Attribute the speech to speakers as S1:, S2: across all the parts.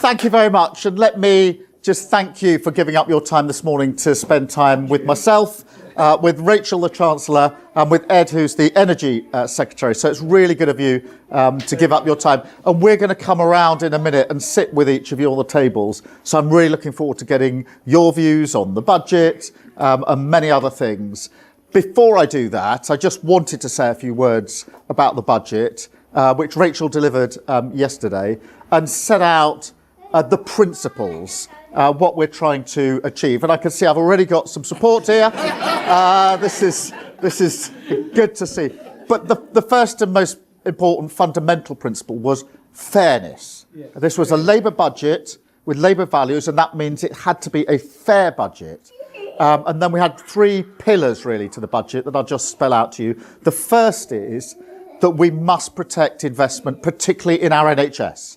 S1: Thank you very much. And let me just thank you for giving up your time this morning to spend time with myself, with Rachel, the Chancellor, and with Ed, who's the Energy Secretary. So it's really good of you to give up your time. And we're going to come around in a minute and sit with each of you on the tables. So I'm really looking forward to getting your views on the budget and many other things. Before I do that, I just wanted to say a few words about the budget, which Rachel delivered yesterday, and set out the principles, what we're trying to achieve. And I can see I've already got some support here. This is good to see. But the first and most important fundamental principle was fairness. Yeah. This was a Labour budget with Labour values, and that means it had to be a fair budget. And then we had three pillars, really, to the budget that I'll just spell out to you. The first is that we must protect investment, particularly in our NHS.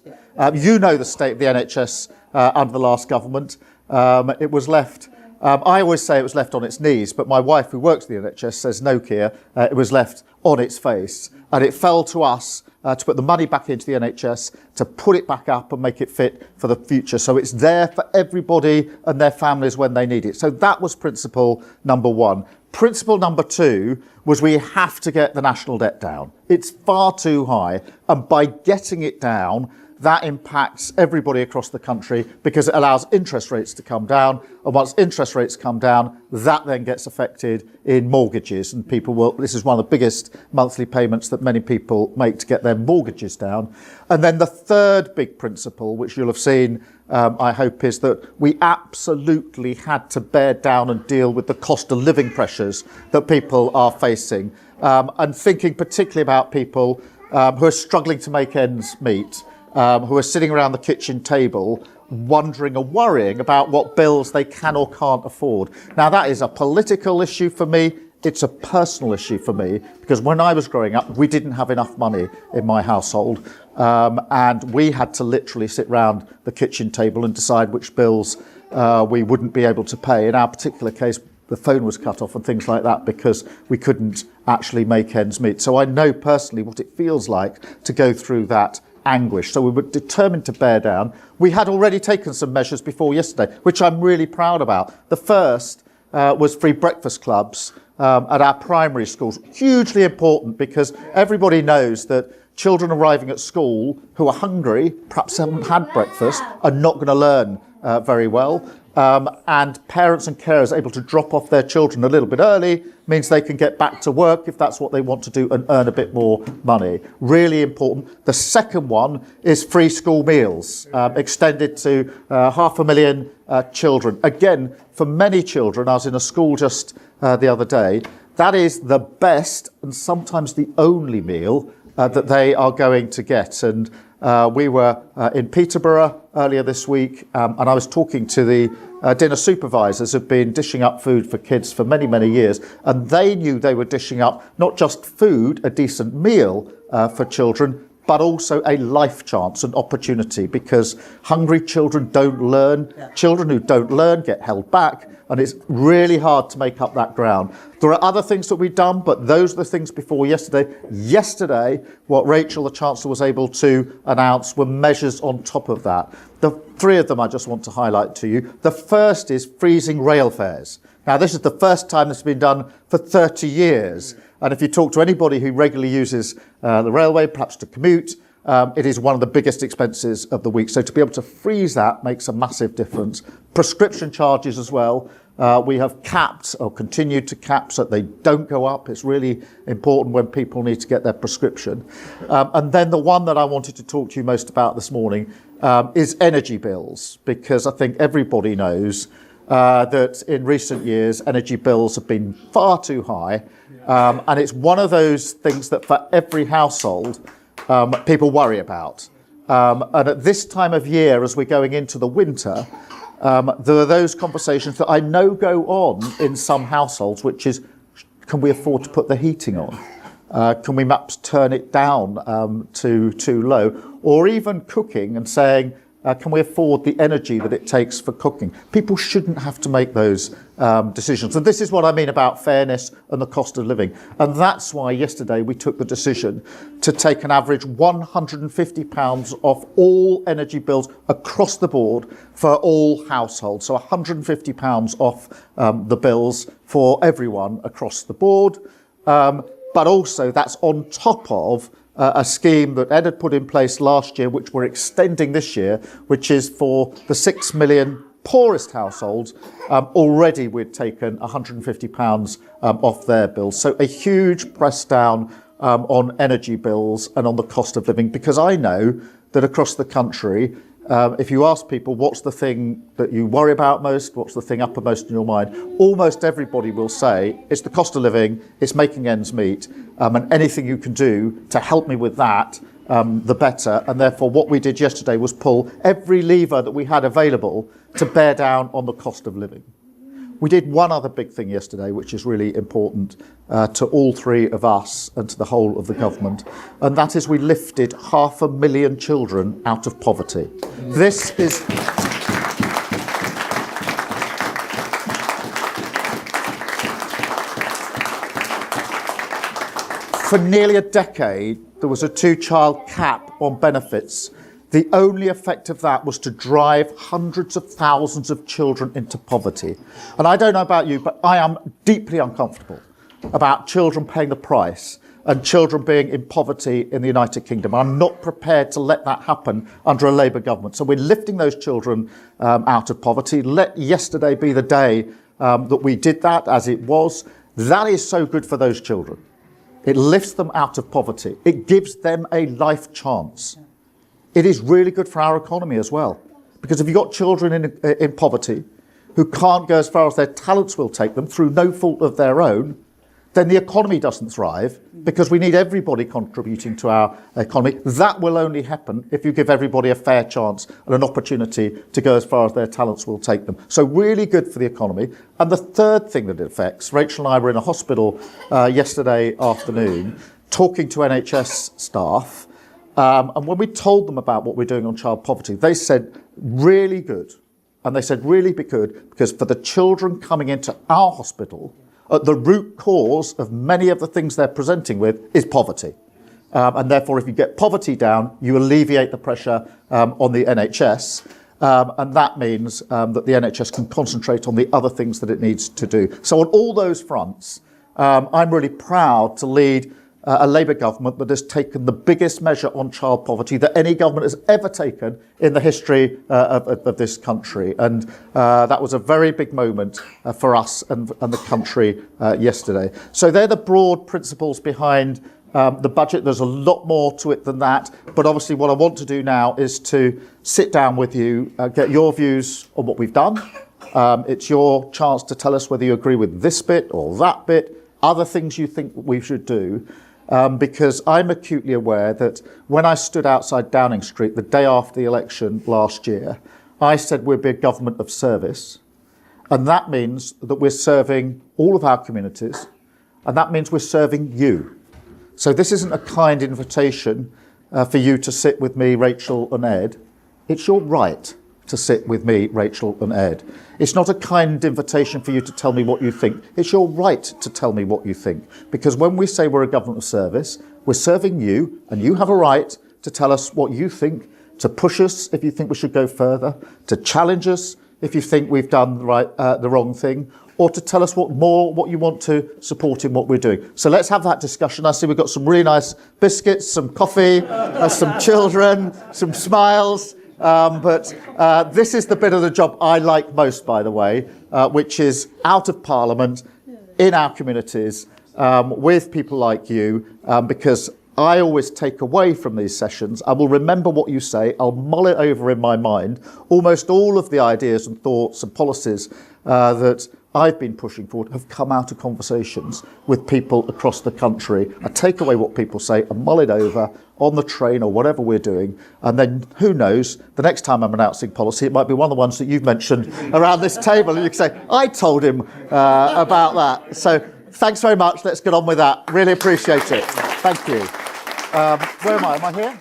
S1: You know the state of the NHS under the last government. It was left, I always say it was left on its knees, but my wife, who works in the NHS, says no, Keir, it was left on its face. And it fell to us to put the money back into the NHS, to put it back up and make it fit for the future. So it's there for everybody and their families when they need it. So that was principle number one. Principle number two was we have to get the national debt down. It's far too high. And by getting it down, that impacts everybody across the country because it allows interest rates to come down. And once interest rates come down, that then gets affected in mortgages. And people will, this is one of the biggest monthly payments that many people make to get their mortgages down. And then the third big principle, which you'll have seen, I hope, is that we absolutely had to bear down and deal with the cost of living pressures that people are facing. And thinking particularly about people who are struggling to make ends meet. Who are sitting around the kitchen table wondering and worrying about what bills they can or can't afford. Now, that is a political issue for me. It's a personal issue for me, because when I was growing up, we didn't have enough money in my household. And we had to literally sit round the kitchen table and decide which bills we wouldn't be able to pay. In our particular case, the phone was cut off and things like that because we couldn't actually make ends meet. So I know personally what it feels like to go through that anguish. So we were determined to bear down. We had already taken some measures before yesterday, which I'm really proud about. The first was free breakfast clubs at our primary schools. Hugely important, because everybody knows that children arriving at school who are hungry, perhaps haven't had breakfast, are not going to learn very well. And parents and carers able to drop off their children a little bit early means they can get back to work if that's what they want to do and earn a bit more money. Really important. The second one is free school meals, extended to 500,000 children. Again, for many children, I was in a school just the other day, that is the best and sometimes the only meal that they are going to get. And we were in Peterborough earlier this week, and I was talking to the dinner supervisors who've been dishing up food for kids for many, many years, and they knew they were dishing up not just food, a decent meal for children, but also a life chance, an opportunity, because hungry children don't learn. Yeah. Children who don't learn get held back, and it's really hard to make up that ground. There are other things that we've done, but those are the things before yesterday. Yesterday, what Rachel, the Chancellor, was able to announce were measures on top of that. The three of them I just want to highlight to you. The first is freezing rail fares. Now, this is the first time this has been done for 30 years. And if you talk to anybody who regularly uses the railway, perhaps to commute, it is one of the biggest expenses of the week. So to be able to freeze that makes a massive difference. Prescription charges as well. We have capped or continued to cap so that they don't go up. It's really important when people need to get their prescription. And then the one that I wanted to talk to you most about this morning is energy bills, because I think everybody knows that in recent years, energy bills have been far too high. And it's one of those things that for every household, people worry about. And at this time of year, as we're going into the winter, there are those conversations that I know go on in some households, which is, can we afford to put the heating on? Can we perhaps turn it down to too low? Or even cooking and saying, Can we afford the energy that it takes for cooking? People shouldn't have to make those decisions. And this is what I mean about fairness and the cost of living. And that's why yesterday we took the decision to take an average £150 off all energy bills across the board for all households. So £150 off the bills for everyone across the board. But also that's on top of a scheme that Ed had put in place last year, which we're extending this year, which is for the 6 million poorest households. Already we'd taken £150 off their bills. So a huge press down on energy bills and on the cost of living, because I know that across the country, if you ask people what's the thing that you worry about most, what's the thing uppermost in your mind, almost everybody will say it's the cost of living, it's making ends meet, and anything you can do to help me with that, the better. And therefore what we did yesterday was pull every lever that we had available to bear down on the cost of living. We did one other big thing yesterday, which is really important to all three of us and to the whole of the government, and that is we lifted 500,000 children out of poverty. This is... For nearly a decade, there was a 2-child cap on benefits. The only effect of that was to drive hundreds of thousands of children into poverty. And I don't know about you, but I am deeply uncomfortable about children paying the price and children being in poverty in the United Kingdom. I'm not prepared to let that happen under a Labour government. So we're lifting those children out of poverty. Let yesterday be the day that we did that, as it was. That is so good for those children. It lifts them out of poverty. It gives them a life chance. It is really good for our economy as well. Because if you've got children in poverty who can't go as far as their talents will take them through no fault of their own, then the economy doesn't thrive, because we need everybody contributing to our economy. That will only happen if you give everybody a fair chance and an opportunity to go as far as their talents will take them. So really good for the economy. And the third thing that it affects, Rachel and I were in a hospital yesterday afternoon talking to NHS staff, and when we told them about what we're doing on child poverty, they said really good. And they said really good because for the children coming into our hospital, the root cause of many of the things they're presenting with is poverty. And therefore, if you get poverty down, you alleviate the pressure on the NHS. And that means that the NHS can concentrate on the other things that it needs to do. So on all those fronts, I'm really proud to lead a Labour government that has taken the biggest measure on child poverty that any government has ever taken in the history of this country. And that was a very big moment for us and the country yesterday. So they're the broad principles behind the budget. There's a lot more to it than that. But obviously what I want to do now is to sit down with you, get your views on what we've done. It's your chance to tell us whether you agree with this bit or that bit, other things you think we should do. Because I'm acutely aware that when I stood outside Downing Street the day after the election last year, I said we'd be a government of service. And that means that we're serving all of our communities. And that means we're serving you. So this isn't a kind invitation for you to sit with me, Rachel and Ed. It's your right to sit with me, Rachel and Ed. It's not a kind invitation for you to tell me what you think. It's your right to tell me what you think. Because when we say we're a government of service, we're serving you, and you have a right to tell us what you think, to push us if you think we should go further, to challenge us if you think we've done the wrong thing, or to tell us what you want to support in what we're doing. So let's have that discussion. I see we've got some really nice biscuits, some coffee, some children, some smiles. But this is the bit of the job I like most, by the way, which is out of Parliament, in our communities, with people like you, because I always take away from these sessions, I will remember what you say, I'll mull it over in my mind. Almost all of the ideas and thoughts and policies that I've been pushing forward have come out of conversations with people across the country. I take away what people say and mull it over on the train or whatever we're doing. And then who knows, the next time I'm announcing policy, it might be one of the ones that you've mentioned around this table. And you can say, I told him about that. So thanks very much. Let's get on with that. Really appreciate it. Thank you. Where am I? Am I here?